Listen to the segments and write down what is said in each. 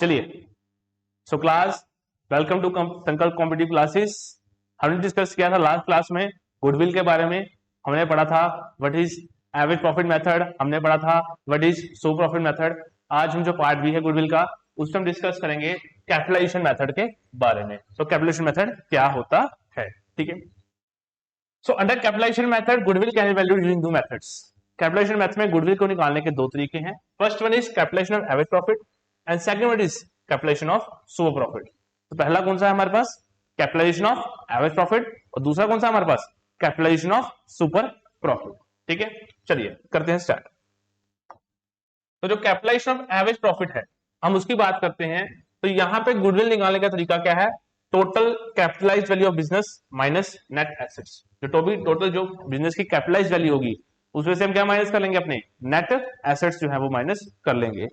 चलिए, so class welcome to संकल्प competitive classes. हमने डिस्कस किया था लास्ट क्लास में गुडविल के बारे में। हमने पढ़ा था what is average profit method, हमने पढ़ा था what is so profit method. आज हम जो पार्ट बी है गुडविल का उसमें हम डिस्कस करेंगे कैपिटलाइजेशन मेथड के बारे में। तो कैपिटलाइजेशन मेथड क्या होता है, ठीक है। So under capitalisation method goodwill can be valued using two methods. Capitalisation method में गुडविल को निकालने के दो तरीके हैं। First one is capitalisation of average profit and second one is capitalisation of super profit. तो पहला कौन सा है हमारे पास, कैपिटलाइजेशन ऑफ एवरेज प्रॉफिट, और दूसरा कौन सा हमारे पास, कैपिटलाइजेशन ऑफ सुपर प्रॉफिट, ठीक है। चलिए करते हैं स्टार्ट। तो जो कैपिटलाइजेशन ऑफ एवरेज प्रॉफिट है हम उसकी बात करते हैं। तो यहां पे गुडविल निकालने का तरीका क्या है, total capitalised value of business minus net assets. जो टोटल जो बिजनेस की कैपिटलाइज्ड वैल्यू होगी उसमें से हम क्या माइनस कर लेंगे, अपने नेट एसेट्स जो है वो माइनस कर लेंगे।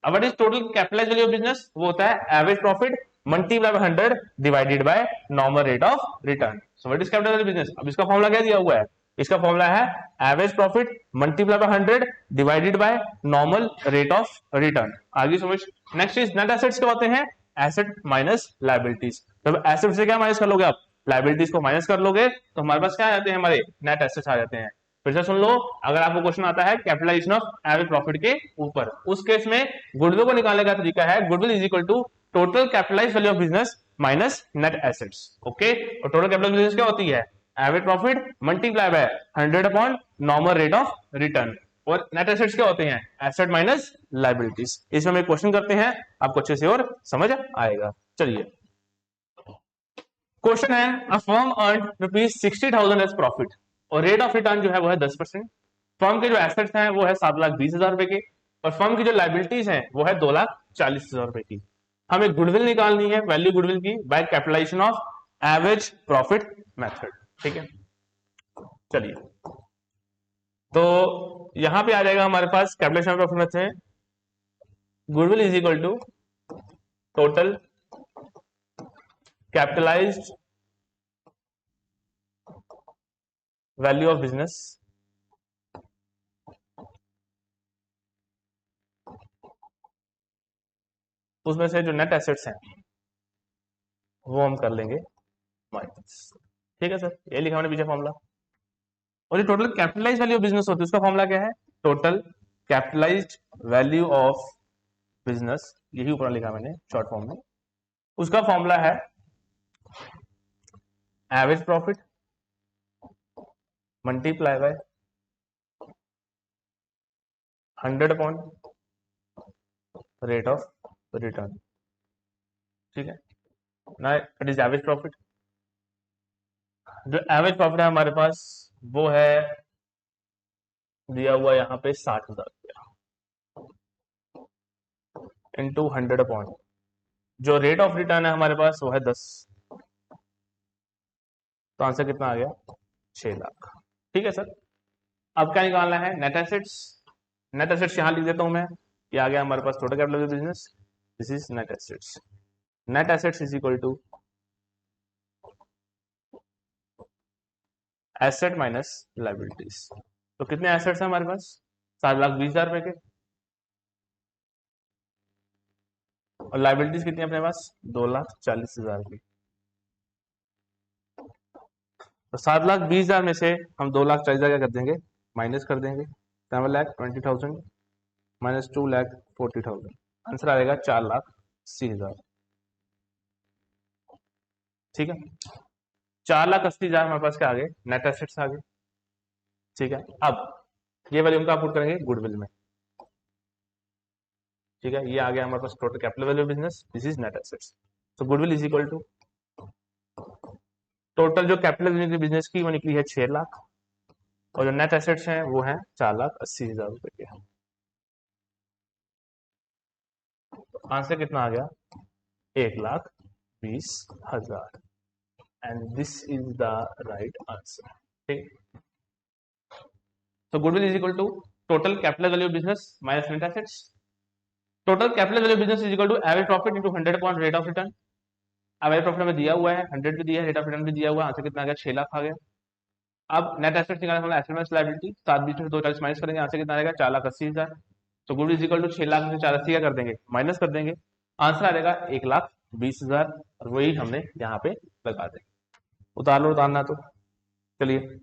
अब what is total capitalised value of business, वो होता है average profit multiply by 100 divided by normal rate of return. So what is capitalised business, अब इसका फॉर्मूला क्या दिया हुआ है, इसका फॉर्मूला है average profit multiply by 100 divided by normal rate of return. आगे समझ। नेक्स्ट इज नेट एसेट्स क्या होते हैं, एसेट माइनस लायबिलिटीज। जब एसेट से क्या माइनस कर लोगे आप, लायबिलिटीज को माइनस कर लोगे तो हमारे पास क्या आ जाते हैं, हमारे नेट एसेट्स आ जाते हैं। फिर से सुन लो, अगर आपको क्वेश्चन आता है कैपिटलाइजेशन ऑफ एवरेज प्रॉफिट के ऊपर, उस केस में गुडविल को निकालने का तरीका है goodwill is equal to total capitalised value of business minus net assets. Okay, और टोटल कैपिटल बिजनेस क्या होती है, average profit multiply by 100 upon normal rate of return. और नेट एसेट्स क्या होते हैं, एसेट माइनस लायबिलिटीज। इसमें हम एक क्वेश्चन करते हैं, आपको अच्छे से और समझ आएगा। चलिए क्वेश्चन है, a firm earn ₹60,000 as profit और रेट ऑफ रिटर्न जो है वो है 10%। फर्म के जो एसेट्स हैं वो है 7,20,000 रुपए के, और फर्म की जो लाइबिलिटीज हैं वो है 2,40,000 रुपए की। हमें गुडविल निकालनी है, वैल्यू गुडविल की by capitalisation of average profit method, ठीक है। चलिए, तो यहां पे आ जाएगा हमारे पास कैपिटलाइजेशन ऑफ प्रॉफिट मेथड में goodwill is equal to total capitalised value of business उसमें से जो नेट एसेट्स हैं वो हम कर लेंगे माइनस, ठीक है सर। ये लिखा हमने पीछे फॉर्मूला। और ये total capitalised value of business होती है, उसका फॉर्मूला क्या है, total capitalised value of business, यही ऊपर लिखा मैंने शॉर्ट फॉर्म में। उसका फॉर्मूला है average profit multiply by 100 upon rate of return, ठीक है ना। It is average profit. जो एवरेज प्रॉफिट है हमारे पास वो है दिया हुआ यहाँ पे 60,000 रुपया इंटू 100 अपॉन जो रेट ऑफ रिटर्न है हमारे पास वो है 10। तो आंसर कितना आ गया, 6 लाख, ठीक है सर। अब क्या निकालना है, नेट एसेट्स। नेट एसेट्स यहां लिख देता हूं मैं, ये आ गया हमारे पास total capital of business, this is net assets. Net assets is equal to asset minus liabilities. तो कितने एसेट्स हैं हमारे पास, 7,20,000 रुपए के, और लायबिलिटीज कितनी है अपने पास, 2,40,000 की। तो 7,20,000 में से हम 2,40,000 क्या कर देंगे, माइनस कर देंगे। 7,20,000 माइनस 2,40,000, आंसर आएगा 4,80,000, ठीक है। 4,80,000 हमारे पास क्या आ गए, नेट एसेट्स आ गए, ठीक है। अब ये वैल्यू हम क्या पुट करेंगे, गुडविल में, ठीक है। ये आ गया हमारे पास total capital value of business, this is net assets. तो goodwill is equal to total जो कैपिटल वैल्यू बिजनेस की वो निकली है 6 लाख, और जो नेट एसेट्स हैं वो हैं 4,80,000 रुपए के। आंसर कितना आ गया, 1,20,000, and this is the right answer, ठीक। So goodwill is equal to total capital value of business minus net assets. Total capital value of business is equal to average profit into 100 upon rate of return. average profit हमें दिया हुआ है, 100 भी दिया है, rate of return भी दिया हुआ है। आंसर कितना आ गया, 6 लाख आ गया। अब नेट एसेट्स निकालना है, एसेट माइनस लायबिलिटी, 7,20 में 2,40 माइनस करेंगे, आंसर कितना आएगा, 4,80,000। तो goodwill is equal to 6 lakh में से 4,80 क्या कर देंगे, माइनस कर देंगे। आंसर आ जाएगा 1,20,000 और वही हमने यहाँ पे लगा दें। उतार लो, उतारना तो चलिए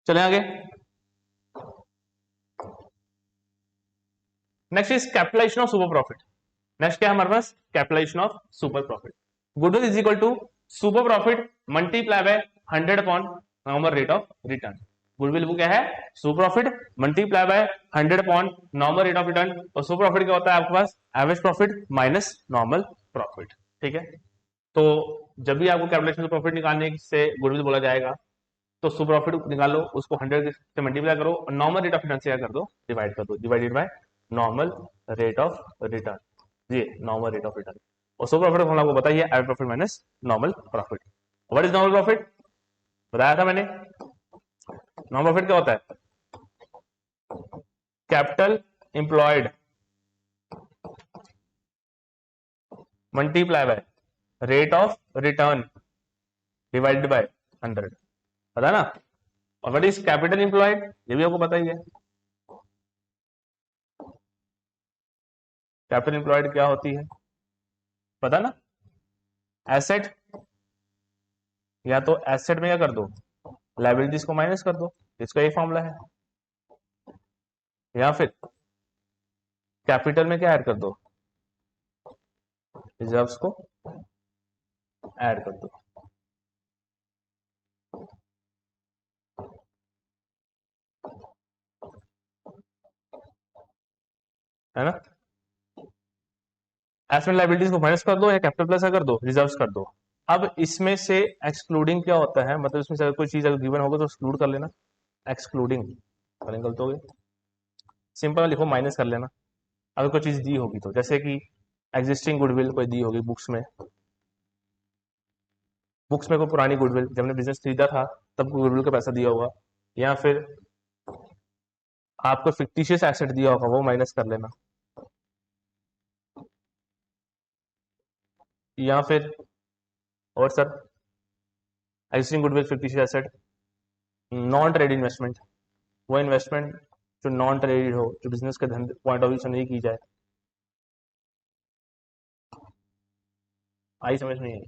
चले आगे। Next is capitalisation of super profit. Next क्या है हमारे पास? Capitalisation of super profit. Goodwill is equal to super profit multiply by 100 upon normal rate of return. Goodwill वो क्या है? Super profit multiply by 100 upon normal rate of return. और super profit क्या होता है आपके पास? Average profit minus normal profit. ठीक है, तो जब भी आपको कैपिटलाइजेशन प्रॉफिट निकालने से गुडविल बोला जाएगा तो सुपर प्रॉफिट निकालो, उसको 100 से मल्टीप्लाई करो और नॉर्मल रेट ऑफ रिटर्न से क्या कर दो? डिवाइड कर दो, divided by normal rate of return. ये नॉर्मल रेट ऑफ रिटर्न। और सुपर प्रॉफिट फॉर्मूला आपको बताइए, average profit minus normal profit. What is normal profit? बताया था मैंने। नॉर्मल प्रॉफिट क्या होता है? Capital employed multiply by rate of return divided by 100। पता ना? और व्हाट इज कैपिटल एम्प्लॉयड? ये भी आपको पता ही है। कैपिटल एम्प्लॉयड क्या होती है? पता ना? एसेट, या तो एसेट में क्या कर दो? लाइबिलिटीज को माइनस कर दो, इसका ये फॉर्मूला है। या फिर कैपिटल में क्या ऐड कर दो? रिजर्व्स को ऐड कर दो। है ना? एसेट लाइबिलिटीज को माइनस कर दो या कैपिटल प्लस कर दो, रिजर्व्स कर दो। अब इसमें से एक्सक्लूडिंग क्या होता है? मतलब इसमें से अगर कोई चीज अगर गिवन होगा तो एक्सक्लूड कर लेना। एक्सक्लूडिंग गलत हो गई, सिंपल लिखो माइनस कर लेना। अगर कोई चीज दी होगी तो, जैसे कि एग्जिस्टिंग गुडविल कोई दी होगी बुक्स में, बुक्स में कोई पुरानी गुडविल, जब हमने बिजनेस खरीदा था तब गुडविल का पैसा दिया होगा, या फिर आपको फिक्टिशियस एसेट दिया होगा वो माइनस कर लेना। या फिर और sir, existing goodwill fictitious asset, non trade investment, वो इन्वेस्टमेंट जो नॉन ट्रेड हो, जो बिजनेस के धंधे पॉइंट ऑफ व्यू से नहीं की जाए। आई समझ नहीं आई?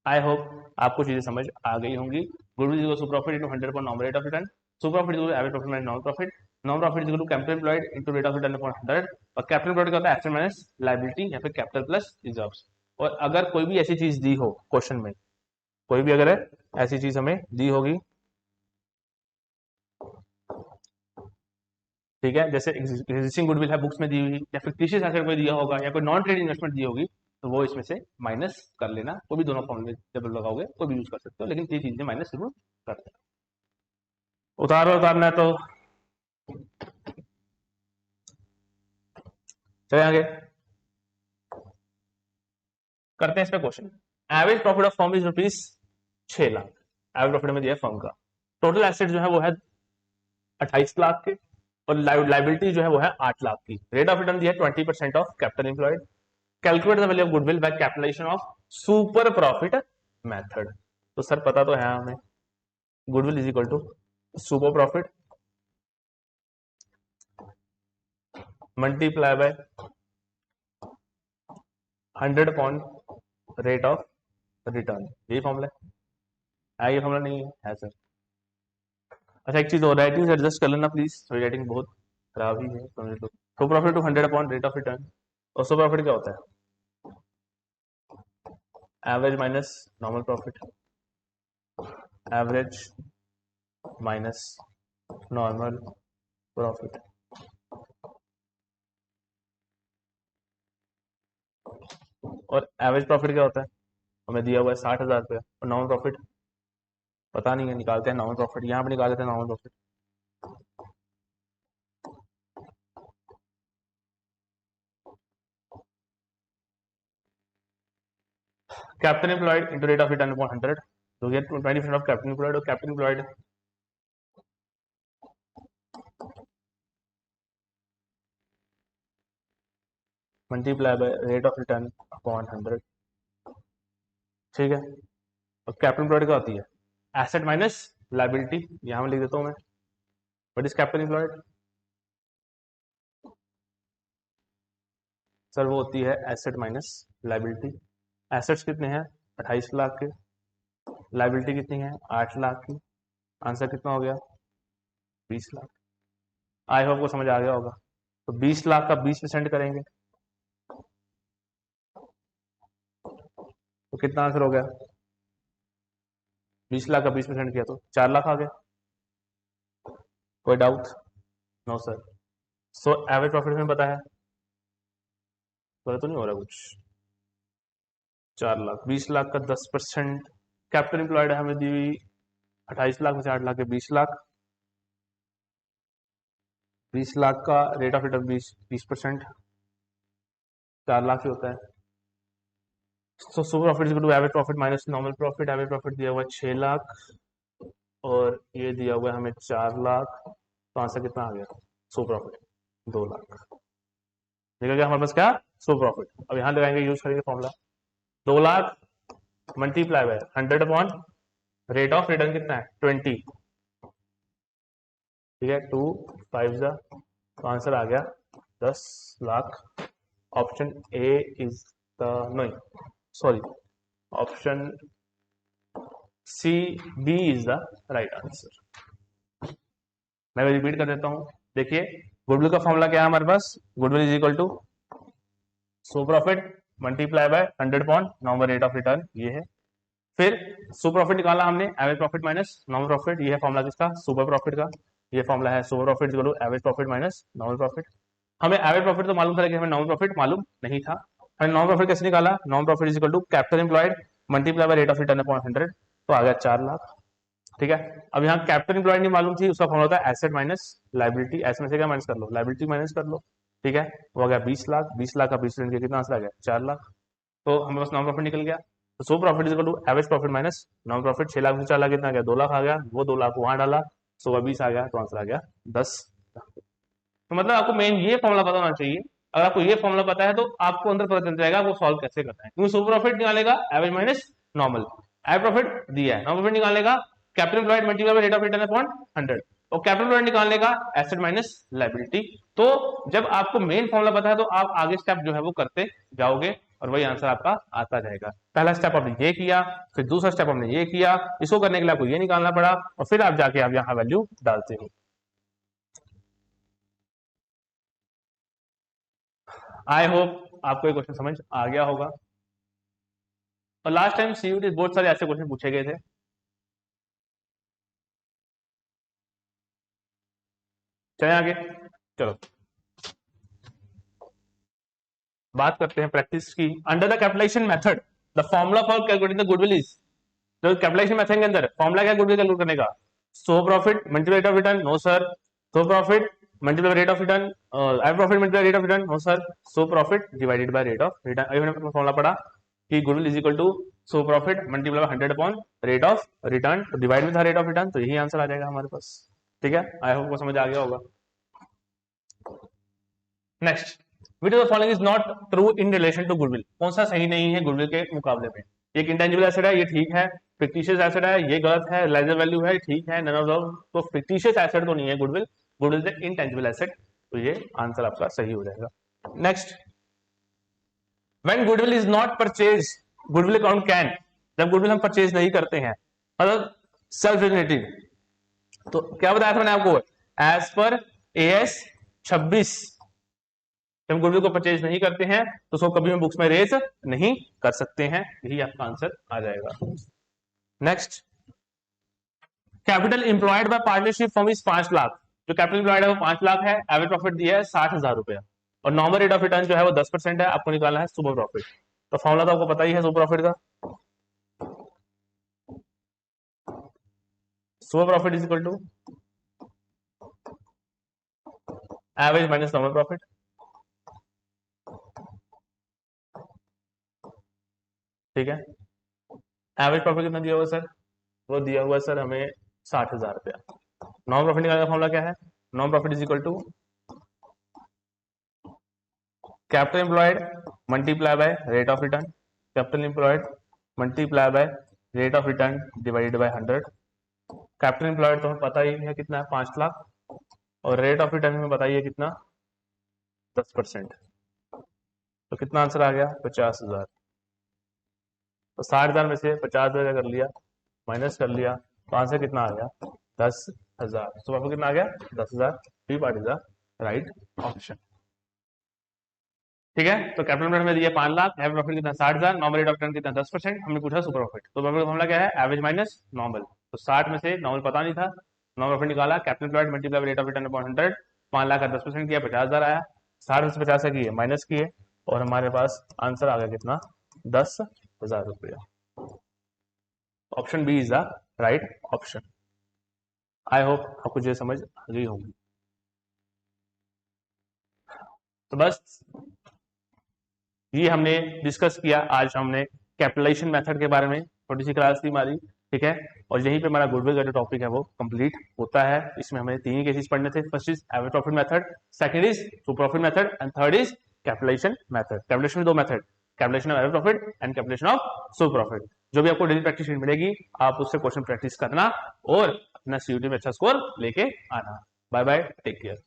आई होप आपको चीजें समझ आ गई होंगी। Goodwill is to profit into 100 upon normal rate of return. Super profit is average profit minus non profit. Non profit is to capital employed into rate of return upon 100। और कैपिटल एम्प्लॉयड का होता है asset minus liability या फिर capital plus reserves. और अगर कोई भी ऐसी चीज दी हो क्वेश्चन में, कोई भी अगर ऐसी चीज हमें दी होगी, ठीक है, जैसे एग्जिस्टिंग गुडविल है बुक्स में दी हुई, या फिक्टिशियस एसेट कोई दिया होगा, या कोई नॉन ट्रेड इन्वेस्टमेंट दी होगी, तो वो इसमें से माइनस कर लेना। कोई भी दोनों फॉर्मूले जब लगाओगे कोई भी यूज कर सकते हो, लेकिन ये चीजें माइनस जरूर करते हैं। उतारो, उतारना है तो चले आगे करते हैं इस पे question. Average profit of firm is rupees 6 lakh. Average profit में दिया है फर्म का। टोटल एसेट जो है वो है 28 लाख के, और लाइबिलिटी जो है वो है 8 लाख की। रेट ऑफ रिटर्न दिया है 20% of capital employed. Calculate the value of goodwill by capitalisation of super profit method. तो सर पता तो है हमें, goodwill is equal to super profit multiply by 100 upon rate of return. यही फॉर्मूला है? ये फॉर्मूला नहीं है सर? अच्छा एक चीज और, राइटिंग से एडजस्ट कर लेना प्लीज, थोड़ी राइटिंग बहुत खराब ही है समझ लो। Super profit to 100 upon rate of return. और सुपर प्रॉफिट क्या होता है? Average minus normal profit, average minus normal profit. और एवरेज प्रॉफिट क्या होता है? हमें दिया हुआ है 60,000 रुपया। और नॉर्मल प्रॉफिट पता नहीं है, निकालते हैं नॉर्मल प्रॉफिट, यहाँ पे निकाल लेते हैं normal profit. Capital employed into rate of return upon 100, तो ये 20% ऑफ कैपिटल एम्प्लॉयड। और capital employed multiply by rate of return upon 100। ठीक है, और कैपिटल एम्प्लॉयड क्या होती है? Asset minus liability. यहाँ में लिख देता हूँ मैं, what is capital employed? Sir वो होती है एसेट माइनस लाइबिलिटी। एसेट्स कितने हैं 28 लाख के, लाइबिलिटी कितनी है 8 लाख की, आंसर कितना हो गया 20 लाख। आई होप को समझ आ गया होगा। तो 20 लाख का 20% करेंगे तो कितना आंसर हो गया, 20 लाख का 20% किया तो 4 लाख आ गया। कोई doubt? No sir. So average profit में पता है, बोले तो नहीं हो रहा कुछ। 4 लाख, 20 लाख का 10%, कैपिटल एम्प्लॉयड हमें दी हुई 28 लाख में से 8 लाख के 20 लाख, 20 लाख का रेट ऑफ रिटर्न 20%, 4 लाख ही होता है। So super profit equal to average profit minus normal profit. Average profit दिया हुआ है 6 लाख और ये दिया हुआ है हमें 4 लाख, तो आंसर कितना आ गया सुपर प्रॉफिट 2 लाख। देखा गया हमारे पास क्या सुपर प्रॉफिट। अब यहाँ लगाएंगे, यूज करेंगे formula 2 lakh multiply by 100 upon rate of return कितना है 20, ठीक है 2 5 जा, तो आंसर आ गया 10 lakh. Option A is the, नहीं sorry, option C B is the right answer. मैं रिपीट कर देता हूं, देखिए गुडविल का फॉर्मूला क्या है हमारे पास, goodwill is equal to super profit multiply by 100 upon normal rate of return, ये है। फिर सुपर प्रॉफिट निकाला हमने, average profit minus normal profit, ये है फॉर्मूला किसका सुपर प्रॉफिट का, ये फॉर्मूला है super profit equal to average profit minus normal profit. हमें एवरेज प्रॉफिट तो मालूम था लेकिन हमें नॉर्मल प्रॉफिट मालूम नहीं था। हमने नॉर्मल प्रॉफिट कैसे निकाला, normal profit is equal to capital employed multiply by rate of return upon 100, तो आ गया 4 लाख, ठीक है। अब यहाँ कैपिटल एम्प्लॉयड नहीं मालूम थी, उसका फॉर्मूला होता है एसेट माइनस लाइबिलिटी, एस में से क्या माइनस कर लो लाइबिलिटी माइनस कर लो, ठीक है। वो आ गया 20 लाख, 20 लाख का 20% कितना आंसर आ गया 4 लाख, तो हमें बस नॉर्मल प्रॉफिट निकल गया। तो so profit is equal to average profit minus normal profit. 6 lakh से 4 लाख कितना गया 2 लाख आ गया, वो 2 लाख वहां डाला, 20 आ गया, तो आंसर आ गया 10। तो मतलब आपको मेन ये फॉर्मूला पता होना चाहिए। अगर आपको ये फॉर्मूला पता है तो आपको अंदर पता चल जाएगा वो सॉल्व कैसे करना है, क्योंकि सुपर प्रॉफिट निकालेगा average minus normal, average profit दिया है, नॉर्मल प्रॉफिट निकालेगा capital employed multiply by rate of return upon 100, और कैपिटल एम्प्लॉयड निकालने का एसेट माइनस लायबिलिटी। तो जब आपको मेन फॉर्मूला पता है तो आप आगे स्टेप जो है वो करते जाओगे और वही आंसर आपका आता जाएगा। पहला स्टेप आपने ये किया, फिर दूसरा स्टेप आपने ये किया, इसको करने के लिए आपको ये निकालना पड़ा और फिर आप जाके आप यहाँ वैल्यू डालते हो। आई होप आपको ये क्वेश्चन समझ आ गया होगा। और लास्ट टाइम सीयूटी बहुत सारे ऐसे क्वेश्चन पूछे गए थे। चले आगे, चलो बात करते हैं प्रैक्टिस की। Under the capitalization method the formula for calculating the goodwill is, जो कैपिटलाइजेशन मेथड के अंदर फॉर्मूला क्या गुडविल कैलकुलेट करने का, so profit multiply rate of return, no sir. So profit multiply rate of return, I profit multiply rate of return, no sir. So profit divided by rate of return. अभी हमने formula पढ़ा कि goodwill is equal to so profit multiply by 100 upon rate of return, तो divide with rate of return, तो यही answer आ जाएगा हमारे पास, ठीक है। आई होप को समझ आ गया होगा। Next, which of the following is not true in relation to goodwill, कौन सा सही नहीं है गुडविल के मुकाबले में। एक इंटेंजिबल एसेट है, ये ठीक है। फिक्टिशियस एसेट है, ये गलत है। लेजर वैल्यू है, ठीक है। नन ऑफ दो, तो फिक्टिशियस एसेट तो नहीं है goodwill, goodwill is intangible asset, तो ये आंसर आपका सही हो जाएगा। Next, when goodwill is not purchase goodwill account can, जब गुडविल हम परचेज नहीं करते हैं, मतलब सेल्फ रिलेटेड, तो क्या बताया था मैंने आपको, एज पर एएस 26 जब गुडविल को परचेज नहीं करते हैं तो उसको कभी हम बुक्स में रेज नहीं कर सकते हैं, यही आपका आंसर आ जाएगा। Next, capital employed bye partnership firm is 5 lakh, जो कैपिटल इंप्लॉयड है वो 5 लाख है, एवरेज प्रॉफिट दिया है 60,000 रुपया और नॉर्मल रेट ऑफ रिटर्न जो है वो 10% है, आपको निकालना है सुपर प्रॉफिट। तो फॉर्मूला तो आपको पता ही है सुपर प्रॉफिट का, super profit is equal to average minus normal profit, ठीक है। एवरेज प्रॉफिट कितना दिया हुआ सर, वो दिया हुआ सर हमें 60,000 रुपया। नॉन प्रॉफिट निकालने का फॉर्मूला क्या है, non profit is equal to capital employed multiply by rate of return, capital employed multiply by rate of return divided by 100। Capital employed तो हमें पता ही है कितना है 5 लाख, और रेट ऑफ रिटर्न हमें बताइए कितना 10%, तो कितना आंसर आ गया 50,000। तो 60,000 में से 50,000 कर लिया, माइनस कर लिया, तो आंसर कितना आ गया 10,000। तो आपको कितना आ गया 10,000। B part is the right option. ठीक है, तो कैपिटल में हमें दिया 5 लाख, एवरेज प्रॉफिट कितना 60,000, नॉर्मल रेट ऑफ रिटर्न कितना 10%, हमने पूछा सुपर प्रॉफिट। तो फॉर्मूला क्या है, एवरेज माइनस नॉर्मल। तो 60 में से नॉर्मल पता नहीं था, नॉर्मल प्रॉफिट निकाला, capital employed multiply rate of return upon 100, 5 lakh का 10% किया 50,000 आया, 60 में से 50 किए माइनस किए, और हमारे पास आंसर आ गया कितना 10,000 रुपया। Option B is the right option. I hope आपको ये समझ आ गई होगी। तो बस ये हमने डिस्कस किया, आज हमने कैपिटलाइजेशन मेथड के बारे में थोड़ी सी क्लास थी हमारी। ठीक है, और यहीं पे हमारा गुडविल का जो टॉपिक है वो कंप्लीट होता है। इसमें हमें 3 ही केसेस पढ़ने थे, first is average profit method, second is super profit method, and third is capitalisation method. Capitalisation में 2 method, capitalisation of average profit and capitalisation of super profit. जो भी आपको डेली प्रैक्टिस मिलेगी, आप उससे क्वेश्चन प्रैक्टिस करना और अपना सीयूटी में अच्छा स्कोर लेके आना। Bye bye, take care.